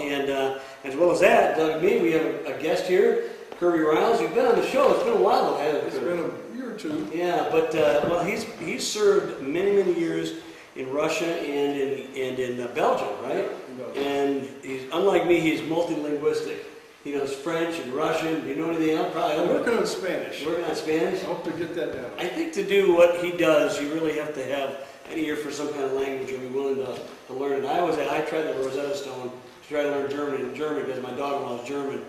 And as well as that, we have a guest here, Kerby Rials. You've been on the show. It's been a while, though, hasn't it? It's been a year or two. Yeah, but well, he's served many years in Russia and in Belgium, right? Yeah, and he's unlike me. He's multilinguistic. He knows French and Russian. Do you know anything else? Probably. I'm working on Spanish. Working on Spanish. I hope to get that down. I think to do what he does, you really have to have an ear for some kind of language and be willing to learn it. I tried the Rosetta Stone to try to learn German because my dog-in-law is German.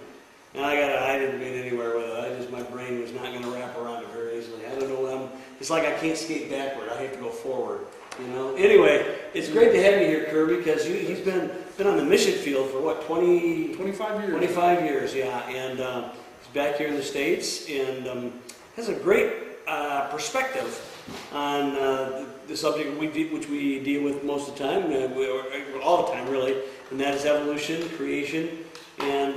And I didn't get anywhere with it. My brain was not going to wrap around it very easily. I don't know it's like I can't skate backward. I have to go forward, you know. Anyway, it's great to have you here, Kerby, because he's been on the mission field for what, 25 years. 25 years, yeah. And he's back here in the States and has a great perspective on the subject which we deal with most of the time, all the time really, and that is evolution, creation. And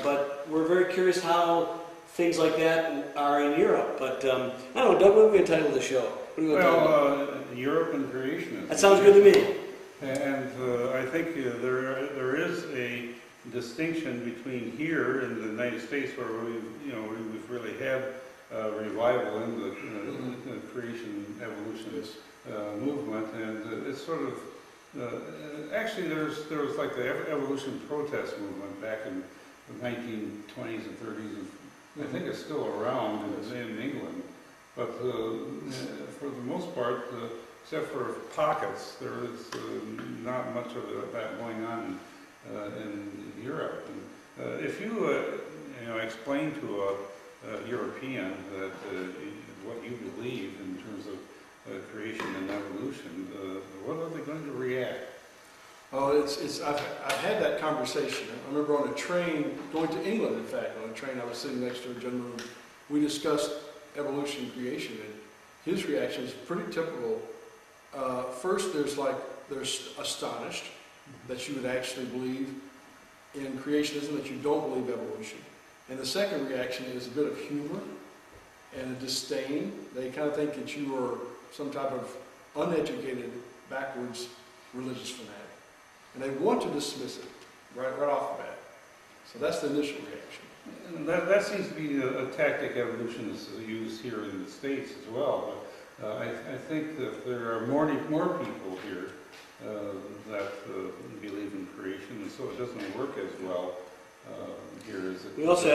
but we're very curious how things like that are in Europe. But I don't know, Doug, what are we going to title the show? What do we Europe and creation. That sounds good to me. And I think there is a distinction between here in the United States, where we've really had revival in the creation evolution movement, and it's sort of. Actually, there was like the evolution protest movement back in the 1920s and 30s, and I think it's still around in England. But for the most part, except for pockets, there is not much of that going on in Europe. And if you explain to a European that what you believe in terms of creation and evolution, what are they going to react? Oh, I've had that conversation. I remember on a train, going to England, in fact, on a train, I was sitting next to a gentleman. We discussed evolution and creation, and his reaction is pretty typical. First, they're astonished that you would actually believe in creationism, that you don't believe evolution. And the second reaction is a bit of humor and a disdain. They kind of think that you are some type of uneducated, backwards religious fanatic. And they want to dismiss it right off the bat. So that's the initial reaction. And that seems to be a tactic evolutionists use here in the States as well. But I think that there are more people here that believe in creation, and so it doesn't work as well here as it. We also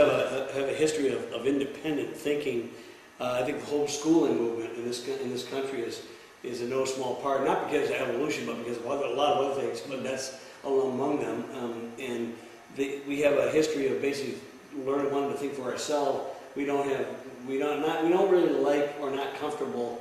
have a history of independent thinking. I think the homeschooling movement in this country is in no small part, not because of evolution, but because of a lot of other things, but that's among them. And we have a history of basically wanting to think for ourselves. We don't really like or not comfortable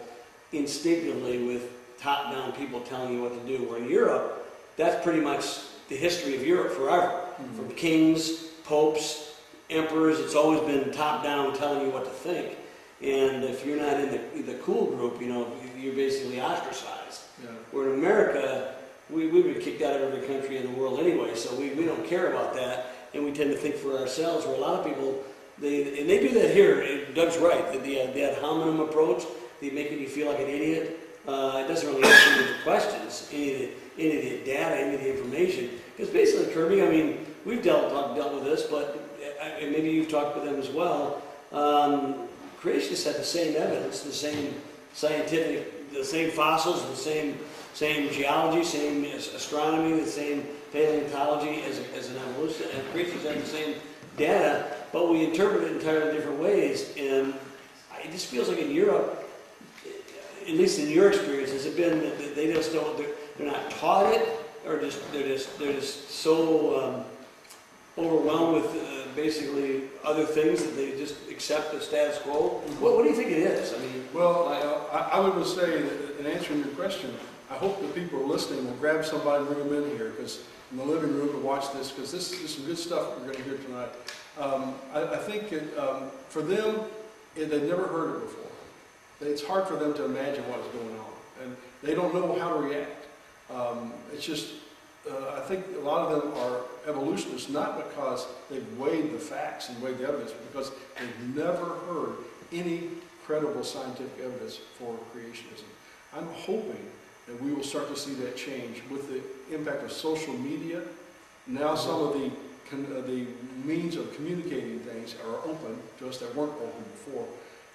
instinctively with top-down people telling you what to do. Where in Europe, that's pretty much the history of Europe forever. Mm-hmm. From kings, popes, emperors, it's always been top-down telling you what to think. And if you're not in the cool group, you're basically ostracized. Yeah. Where in America, we've been kicked out of every country in the world anyway, so we don't care about that, and we tend to think for ourselves. Where a lot of people, they do that here. Doug's right. The ad hominem approach, they making you feel like an idiot. It doesn't really answer any of the questions, any of the data, any of the information. Because basically, Kerby, we've dealt with this, but and maybe you've talked with them as well. Creationists have the same evidence, the same scientific, the same fossils, the same geology, same astronomy, the same paleontology as an evolution, and creatures have the same data, but we interpret it entirely different ways. And it just feels like in Europe, at least in your experience, has it been that they just don't, they're not taught it, or they're just so overwhelmed with basically other things that they just accept the status quo? What do you think it is? Well, I would say that in answering your question, I hope that people are listening will grab somebody and bring them in here, because in the living room to watch this, because this is some good stuff we're going to hear tonight. I think for them, they've never heard it before. It's hard for them to imagine what is going on, and they don't know how to react. It's just, I think a lot of them are evolutionists, not because they've weighed the facts and weighed the evidence, but because they've never heard any credible scientific evidence for creationism. I'm hoping that we will start to see that change with the impact of social media, Now some of the means of communicating things are open to us that weren't open before.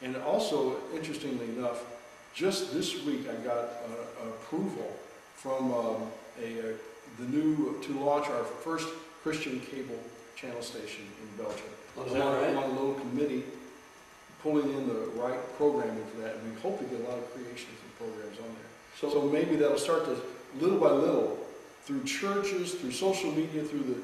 And also, interestingly enough, just this week I got approval from to launch our first Christian cable channel station in Belgium. Oh, is I'm that right? on a little committee pulling in the right programming for that, and we hope to get a lot of creations and programs on there. So maybe that'll start to, little by little, through churches, through social media, through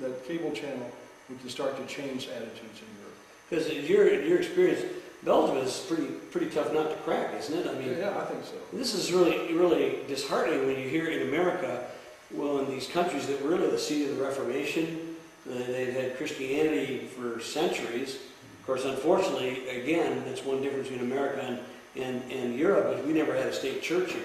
that cable channel, we can start to change attitudes in Europe. Because in your experience, Belgium is pretty tough not to crack, isn't it? I mean, Yeah, I think so. this is really disheartening when you hear in America, well, in these countries that were really the seat of the Reformation, they've had Christianity for centuries. Of course, unfortunately, again, that's one difference between America and Europe, is we never had a state church here.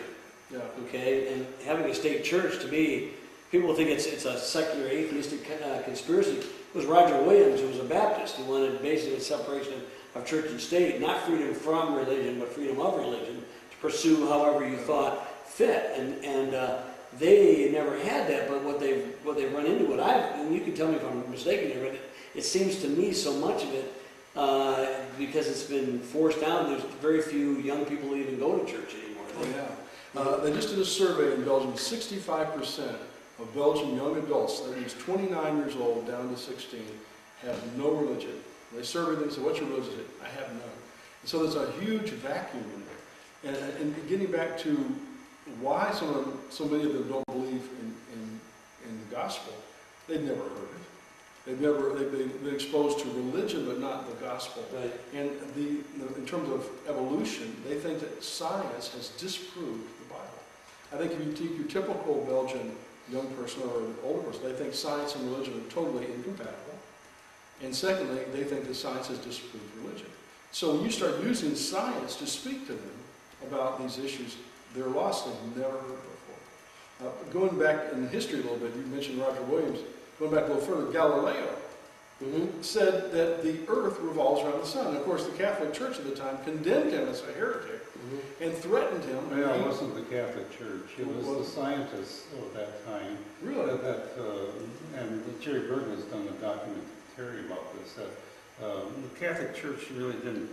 Yeah. Okay, and having a state church, to me, people think it's a secular atheistic conspiracy. It was Roger Williams, who was a Baptist. He wanted basically a separation of church and state, not freedom from religion, but freedom of religion, to pursue however you thought fit. And they never had that. But what they've run into, and you can tell me if I'm mistaken here, but it seems to me so much of it, because it's been forced down, there's very few young people who even go to church anymore. They just did a survey in Belgium. 65% of Belgian young adults, that means 29 years old down to 16, have no religion. They surveyed them and said, "What's your religion?" I have none. And so there's a huge vacuum in there. And getting back to why so many of them don't believe in the gospel, they've never heard it. They've been exposed to religion, but not the gospel. Right. And in terms of evolution, they think that science has disproved the Bible. I think if you take your typical Belgian young person or older person, they think science and religion are totally incompatible. And secondly, they think that science has disproved religion. So when you start using science to speak to them about these issues, they're lost. They've never heard before. Going back in history a little bit, you mentioned Roger Williams. Going back a little further, Galileo said that the earth revolves around the sun. And of course, the Catholic Church at the time condemned him as a heretic and threatened him. Well, it wasn't the Catholic Church. It was the scientists of that time. Really? And Jerry Bergen has done a documentary about this. The Catholic Church really didn't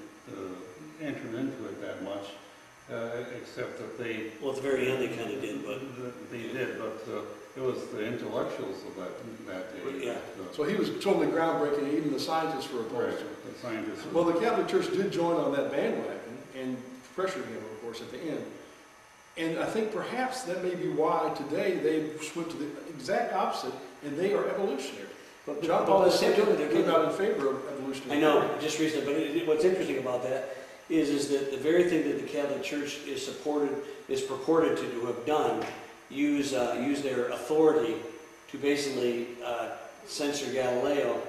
enter into it that much, except that they... Well, at the very end they kind of did, but... They did, but it was the intellectuals of that day. Yeah. So he was totally groundbreaking, even the scientists were opposed to it. Right, the scientists. Well, the Catholic Church did join on that bandwagon and pressured him, of course, at the end. And I think perhaps that may be why today they went to the exact opposite, and they are evolutionary. But John Paul II they're came out in favor of evolutionary. I know, just recently, but what's interesting about that is that the very thing that the Catholic Church is purported to have done, use their authority to basically censor Galileo.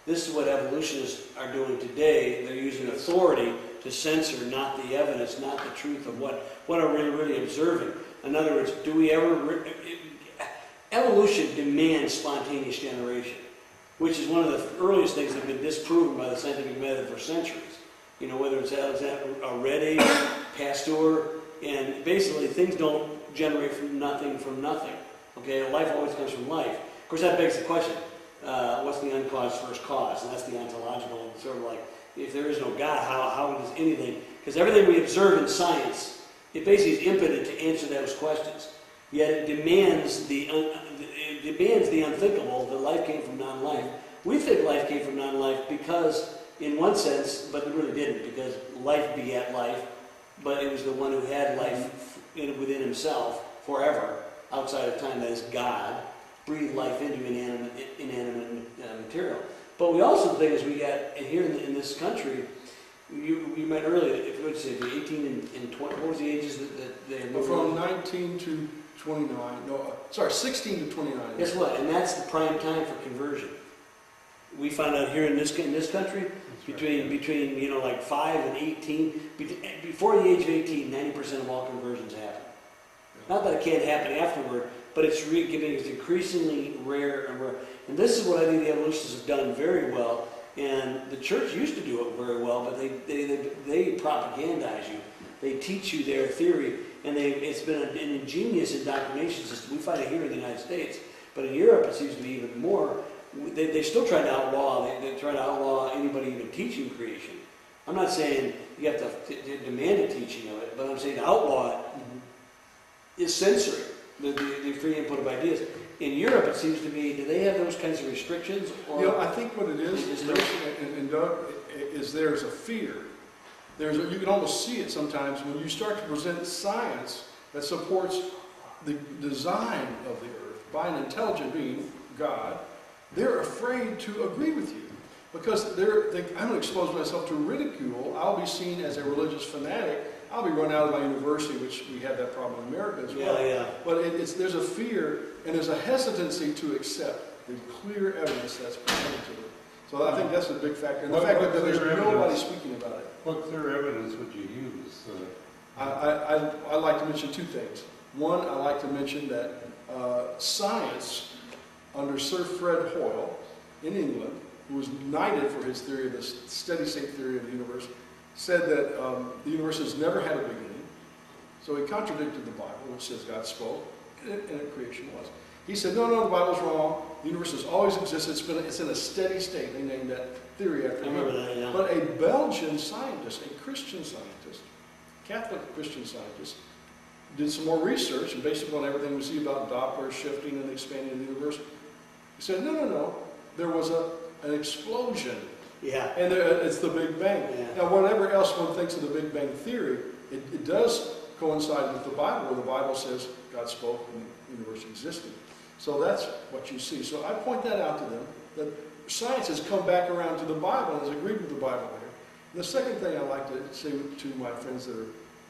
This is what evolutionists are doing today. They're using authority to censor not the evidence, not the truth of what are we really observing. In other words, do we ever... Evolution demands spontaneous generation, which is one of the earliest things that have been disproven by the scientific method for centuries. You know, whether it's Redi, Pasteur, and basically things don't generate from nothing. Okay, life always comes from life. Of course, that begs the question, what's the uncaused first cause? And that's the ontological, sort of like, if there is no God, how does anything... Because everything we observe in science, it basically is impotent to answer those questions. Yet it demands the unthinkable, that life came from non-life. We think life came from non-life because, in one sense, but it really didn't, because life begat life, but it was the one who had life within himself forever, outside of time, that is God, breathed life into inanimate material. But we also think, as we got here in this country, you meant earlier, if you would say, 18 and 20, what was the ages that they moved from 19 to 29, 16 to 29. Guess what? And that's the prime time for conversion. We find out here in this country, between like 5 and 18, before the age of 18, 90% of all conversions happen. Not that it can't happen afterward, but it's increasingly rare and rare. And this is what I think the evolutionists have done very well. And the church used to do it very well, but they propagandize you. They teach you their theory, and it's been an ingenious indoctrination system. We find it here in the United States, But in Europe, it seems to be even more. They still try to outlaw. They try to outlaw anybody even teaching creation. I'm not saying you have to demand a teaching of it, but I'm saying to outlaw it is censoring the free input of ideas. In Europe, it seems to be, do they have those kinds of restrictions? Or You know, I think what it is, Just and Doug, is there's a fear. You can almost see it sometimes when you start to present science that supports the design of the earth by an intelligent being, God. They're afraid to agree with you because I'm going to expose myself to ridicule. I'll be seen as a religious fanatic. I'll be run out of my university, which we have that problem in America as well. Yeah. But there's a fear and there's a hesitancy to accept the clear evidence that's presented to them. So I think that's a big factor. And the fact that there's nobody speaking about it. What clear evidence would you use? I like to mention two things. One, I like to mention that science, under Sir Fred Hoyle in England, who was knighted for his theory of the steady state theory of the universe, said that the universe has never had a beginning. So he contradicted the Bible, which says God spoke, and creation was. He said, no, the Bible's wrong. The universe has always existed. It's in a steady state. They named that theory after him. I remember that, yeah. But a Belgian scientist, a Christian scientist, Catholic Christian scientist, did some more research, and based upon everything we see about Doppler shifting and expanding of the universe, he said, no. There was an explosion. Yeah. And it's the Big Bang. Yeah. Now, whatever else one thinks of the Big Bang theory, it does coincide with the Bible, where the Bible says God spoke and the universe existed. So that's what you see. So I point that out to them, that science has come back around to the Bible and has agreed with the Bible here. And the second thing I like to say to my friends that are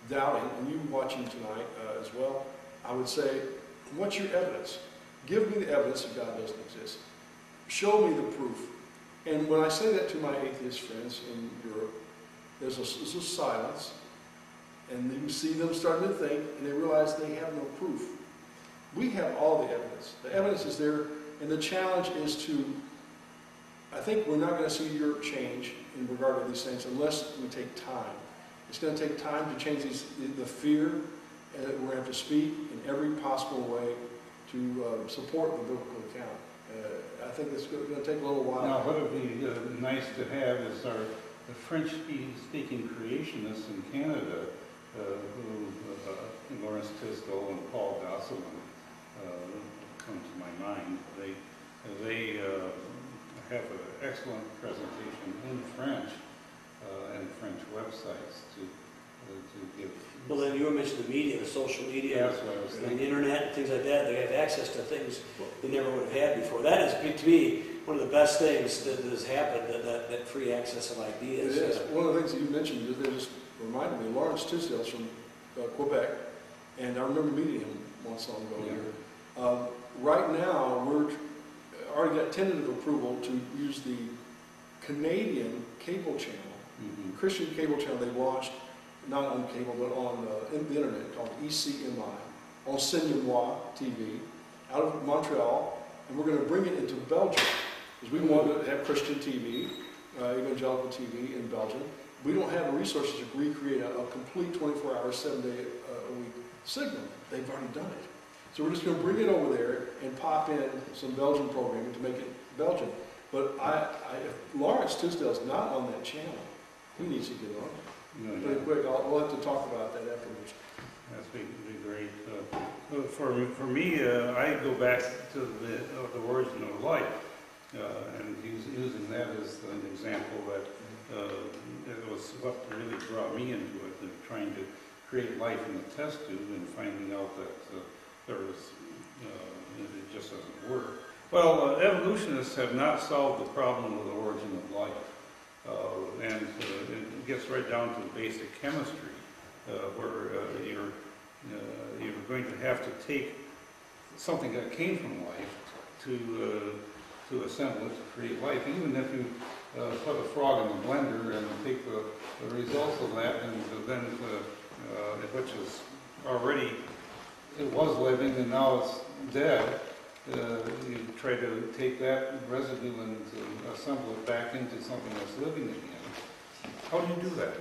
doubting, and you watching tonight as well, I would say, what's your evidence? Give me the evidence that God doesn't exist. Show me the proof. And when I say that to my atheist friends in Europe, there's a silence, and you see them starting to think, and they realize they have no proof. We have all the evidence. The evidence is there, and the challenge is to, I think we're not going to see Europe change in regard to these things unless we take time. It's going to take time to change the fear, and we're going to have to speak in every possible way to support the biblical account. I think it's going to take a little while. Now, what would be nice to have is the French-speaking creationists in Canada, who Lawrence Tisdale and Paul Gosselin come to my mind. They have an excellent presentation in French and French websites to give. Well, then you were mentioning the media, the social media, That's what I was and the thinking. internet and things like that. They have access to things they never would have had before. That is, to me, one of the best things that has happened, that free access of ideas. It is. One of the things that you mentioned, they just reminded me, Lawrence Tisdale's from Quebec, and I remember meeting him once long ago here. Right now, we're already got tentative approval to use the Canadian cable channel, Christian cable channel they launched, not on cable, but on the internet, called ECMI, on Cinémois TV, out of Montreal, and we're going to bring it into Belgium, because we want to have Christian TV, evangelical TV in Belgium. We don't have the resources to recreate a complete 24-hour, 7-day-a-week signal. They've already done it. So we're just going to bring it over there and pop in some Belgian programming to make it Belgian. But if Lawrence Tisdale's not on that channel, he needs to get on it. Pretty quick. We'll have to talk about that afterwards. That's be great. For me, I go back to the origin of life, and using that as an example that it was what really brought me into it, trying to create life in the test tube and finding out that there was, it just doesn't work. Well, evolutionists have not solved the problem of the origin of life, and it gets right down to basic chemistry, where you're going to have to take something that came from life to assemble it to create life. Even if you put a frog in the blender and take the results of that, and then which is already, it was living and now it's dead, you try to take that residue and assemble it back into something that's living again. How do you do that?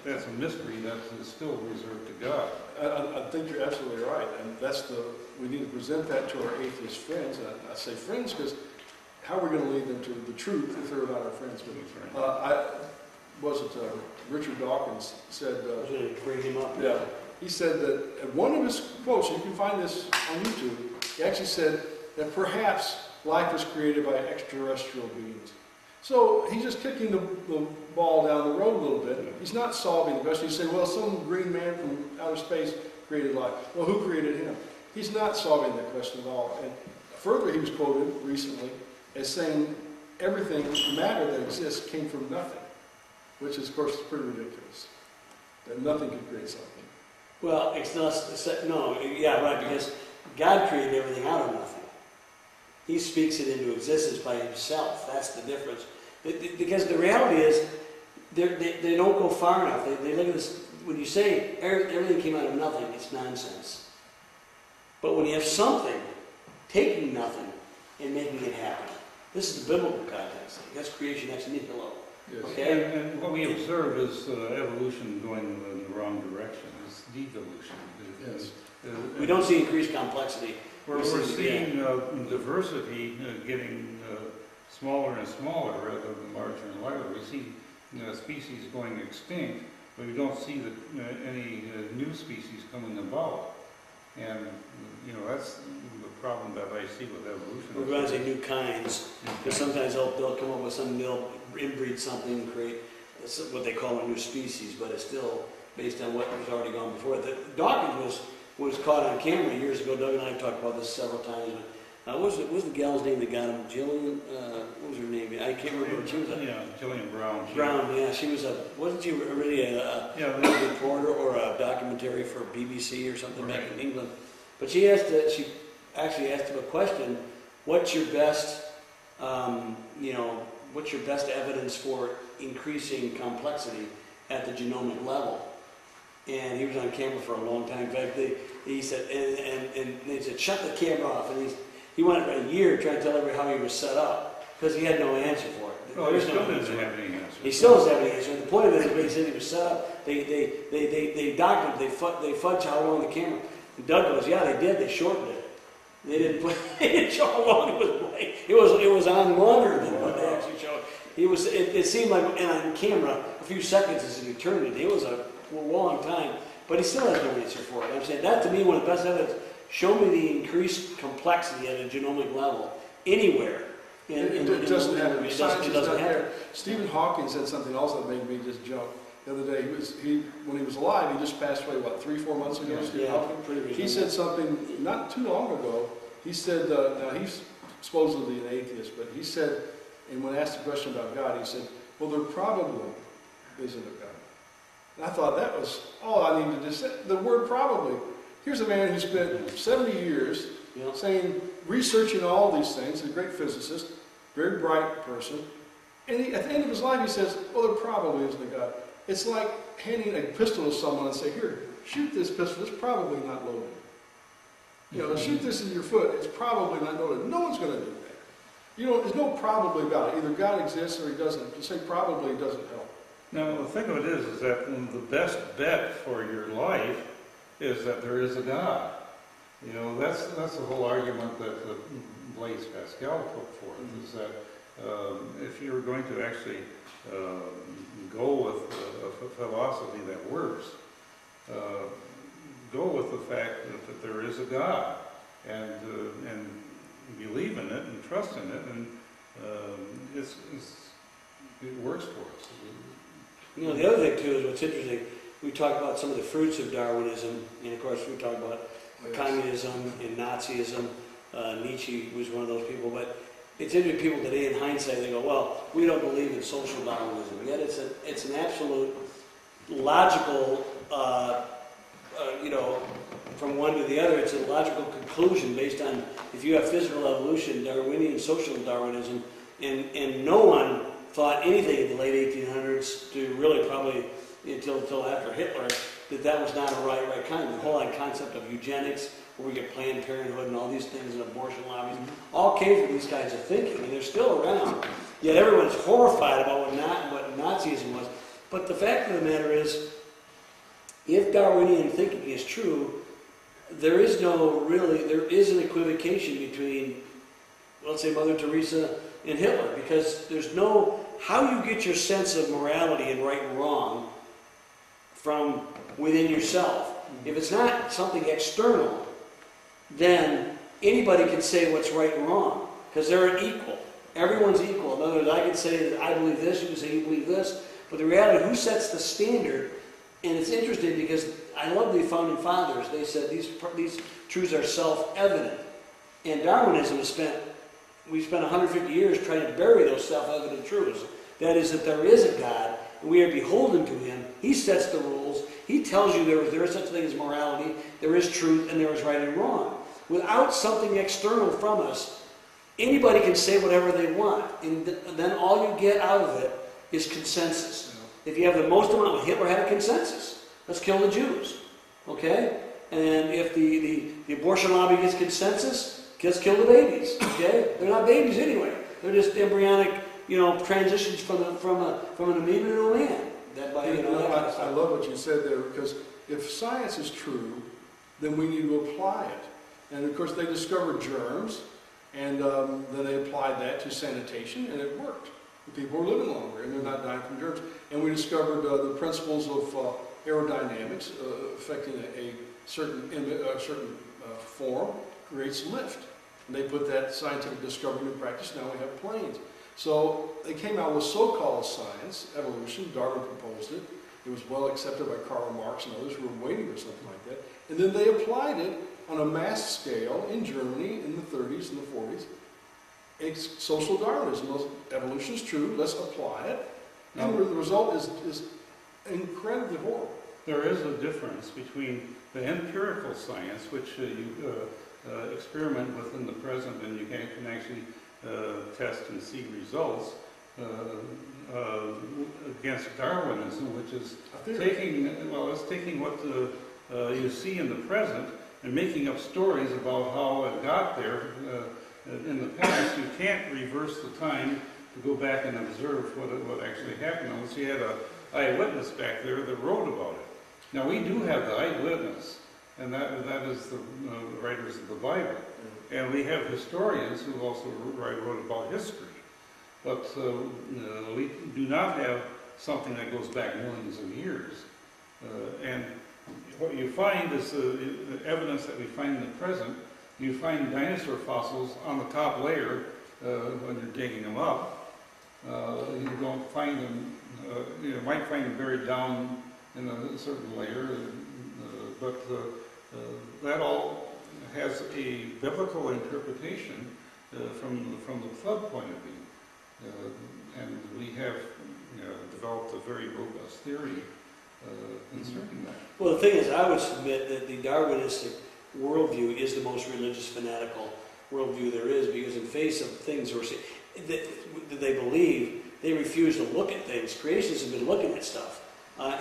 That's a mystery that's still reserved to God. I think you're absolutely right, and we need to present that to our atheist friends. And I say friends because how are we going to lead them to the truth if they're not our friends? Richard Dawkins said, I was going to bring him up. yeah, he said that at one of his quotes, you can find this on YouTube, he actually said that perhaps life was created by extraterrestrial beings. So he's just kicking the ball down the road a little bit. He's not solving the question. He's saying, well, some green man from outer space created life. Well, who created him? He's not solving that question at all. And further, he was quoted recently as saying everything, matter that exists, came from nothing, which is, of course, pretty ridiculous, that nothing could create something. Well, it's not, no, yeah, right, because God created everything out of nothing. He speaks it into existence by himself. That's the difference. Because the reality is, they don't go far enough. They look at this, when you say everything came out of nothing, it's nonsense. But when you have something taking nothing and making it happen, this is the biblical context. That's creation ex nihilo. Yes. Okay? And what we observe is evolution going in the wrong direction. It's devolution. Yes. We don't see increased complexity. We're seeing diversity getting smaller and smaller rather than larger and larger. We see species going extinct, but we don't see any new species coming about. And that's the problem that I see with evolution. We're going to say new kinds, because sometimes they'll come up with something, they'll inbreed something and create what they call a new species, but it's still based on what was already gone before. Dawkins was caught on camera years ago. Doug and I have talked about this several times. What was the gal's name that got him? Jillian? What was her name? I can't remember. She was Jillian Brown. Brown, yeah. She was wasn't she really a reporter or a documentary for BBC or something back in England? But she actually asked him a question. What's your best, what's your best evidence for increasing complexity at the genomic level? And he was on camera for a long time. In fact, he said, and they said, shut the camera off. And he went for a year trying to tell everybody how he was set up because he had no answer for it. Well, he still doesn't have any answer. He still doesn't have any answer. And the point of it is, when he said he was set up, they doctored, they fudged how long the camera. And Doug goes, yeah, they did. They shortened it. They didn't show how long it was playing. It was on longer than what they actually showed. It seemed like, and on camera, a few seconds is an eternity. It was a long time, but he still has no answer for it. I'm saying that to me, one of the best evidence. Show me the increased complexity at a genomic level anywhere. It doesn't happen. It doesn't happen. Stephen Hawking said something else that made me just jump. The other day, when he was alive, he just passed away, 3-4 months ago? Stephen Hawking? Pretty he said something not too long ago. He said, now he's supposedly an atheist, but he said, and when asked a question about God, he said, well, there probably isn't a God. And I thought that was all I needed to say. The word probably. Here's a man who spent 70 years researching all these things, a great physicist, very bright person. And at the end of his life, he says, well, there probably isn't a God. It's like handing a pistol to someone and say, here, shoot this pistol. It's probably not loaded. Shoot this in your foot. It's probably not loaded. No one's going to do that. There's no probably about it. Either God exists or he doesn't. To say probably doesn't help. Now, the thing of it is that the best bet for your life is that there is a God. That's the whole argument that Blaise Pascal put forth, is that if you're going to actually go with a philosophy that works, go with the fact that there is a God, and believe in it and trust in it, and it works for us. The other thing too is what's interesting. We talk about some of the fruits of Darwinism, and of course we talk about communism and Nazism. Nietzsche was one of those people, but it's interesting people today in hindsight, they go, well, we don't believe in social Darwinism. Yet it's an absolute logical, from one to the other, it's a logical conclusion based on, if you have physical evolution, Darwinian social Darwinism, and no one thought anything in the late 1800s to really probably until after Hitler, that was not a right kind. The whole concept of eugenics, where we get Planned Parenthood and all these things and abortion lobbies, all came from these kinds of thinking, and they're still around. Yet everyone's horrified about what Nazism was. But the fact of the matter is, if Darwinian thinking is true, there is an equivocation between, let's say, Mother Teresa and Hitler, because there's no, how you get your sense of morality and right and wrong from within yourself. If it's not something external, then anybody can say what's right and wrong, because they're equal. Everyone's equal. In other words, I can say that I believe this, you can say you believe this, but the reality, who sets the standard? And it's interesting because I love the founding fathers. They said these truths are self-evident. And Darwinism we spent 150 years trying to bury those self-evident truths. That is, that there is a God, and we are beholden to Him. He sets the rules. He tells you there is such a thing as morality, there is truth, and there is right and wrong. Without something external from us, anybody can say whatever they want, and then all you get out of it is consensus. If you have the most amount, Hitler had a consensus. Let's kill the Jews, okay? And if the abortion lobby gets consensus, let's kill the babies, okay? They're not babies anyway. They're just embryonic, transitions from an amoeba to a man. I love what you said there, because if science is true, then we need to apply it. And of course, they discovered germs, and then they applied that to sanitation, and it worked. People are living longer, and they're not dying from germs. And we discovered the principles of aerodynamics affecting a certain form creates lift. And they put that scientific discovery into practice. Now we have planes. So they came out with so-called science, evolution. Darwin proposed it. It was well accepted by Karl Marx and others who were waiting for something like that. And then they applied it on a mass scale in Germany in the 30s and the 40s. It's social Darwinism. Evolution is true. Let's apply it. And the result is incredibly horrible. There is a difference between the empirical science, which you experiment with in the present, and you can actually test and see results, against Darwinism, which is taking what you see in the present and making up stories about how it got there. In the past, you can't reverse the time to go back and observe what actually happened, unless you had an eyewitness back there that wrote about it. Now, we do have the eyewitness, and that is the writers of the Bible. And we have historians who also wrote about history. But we do not have something that goes back millions of years. And what you find is the evidence that we find in the present. You find dinosaur fossils on the top layer when you're digging them up. You don't find them, you might find them buried down in a certain layer, but that all has a biblical interpretation from the flood point of view. And we have developed a very robust theory concerning that. Well, the thing is, I would submit that the Darwinistic worldview is the most religious, fanatical worldview there is, because in face of things that they believe, they refuse to look at things. Creationists have been looking at stuff,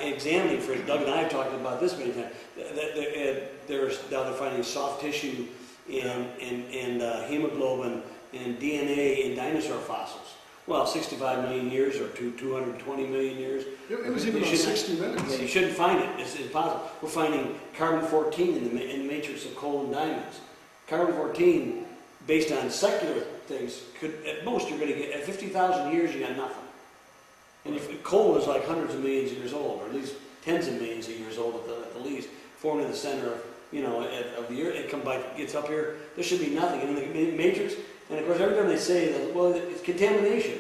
examining. For Doug and I have talked about this many times. Now they're finding soft tissue and hemoglobin and DNA in dinosaur fossils. Well, 65 million years or 220 million years. It was even about 60 minutes. Yeah, you shouldn't find it. It's impossible. We're finding carbon-14 in the matrix of coal and diamonds. Carbon-14, based on secular things, at most you're going to get, at 50,000 years, you got nothing. And if coal is like hundreds of millions of years old, or at least tens of millions of years old at the least, formed in the center of the Earth, it gets up here, there should be nothing. And in the matrix, and of course, every time they say that, well, it's contamination.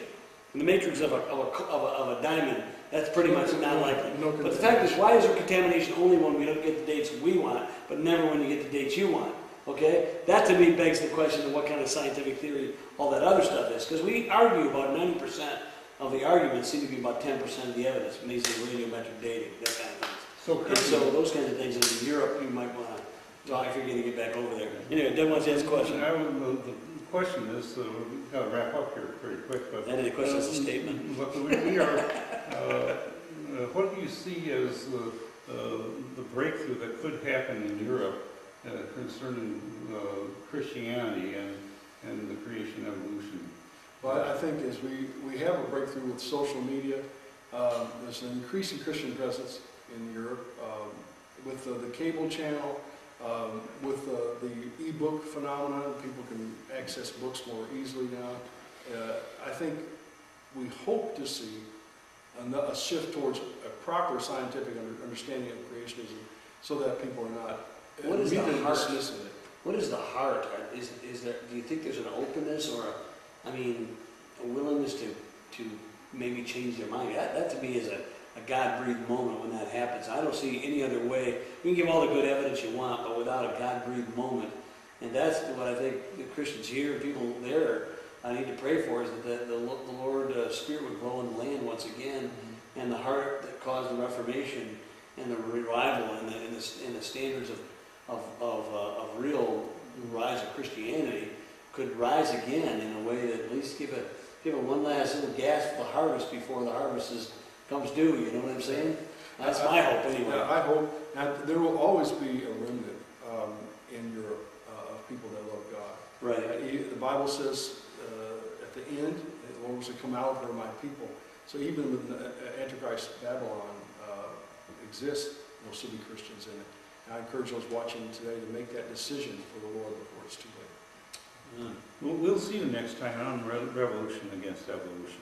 In the matrix of a diamond, that's pretty much not likely. But the fact is, why is there contamination only when we don't get the dates we want, but never when you get the dates you want? Okay? That to me begs the question of what kind of scientific theory all that other stuff is. Because we argue about 90% of the arguments seem to be about 10% of the evidence, based on radiometric dating, that kind of things. So those kinds of things in Europe, you might want to talk if you're going to get back over there. Anyway, Doug wants to ask a question. The question is, we've got to wrap up here pretty quick. But any question is a statement. But we are. What do you see as the breakthrough that could happen in Europe concerning Christianity and the creation evolution? But I think as we have a breakthrough with social media, there's an increasing Christian presence in Europe, with the cable channel, with the e-book phenomenon. People can access books more easily now. I think we hope to see a shift towards a proper scientific understanding of creationism, so that people are not What is the immediately heart? dismissing it. What is the heart? Is there? Do you think there's an openness or a willingness to maybe change their mind? That to me is a God-breathed moment when that happens. I don't see any other way. You can give all the good evidence you want, but without a God-breathed moment, and that's what I think the Christians here, people there, I need to pray for, is that the Lord Spirit would blow in the land once again, and the heart that caused the Reformation and the revival and the standards of real rise of Christianity could rise again in a way that at least give it one last little gasp of the harvest before the harvest comes due. You know what I'm saying? That's my hope anyway. Yeah, I hope. Now, there will always be a remnant in Europe of people that love God. Right. The Bible says at the end, the Lord was to come out of her, my people. So even when Antichrist Babylon exists, there'll still be Christians in it. And I encourage those watching today to make that decision for the Lord before it's too late. We'll see you next time on Revolution Against Evolution.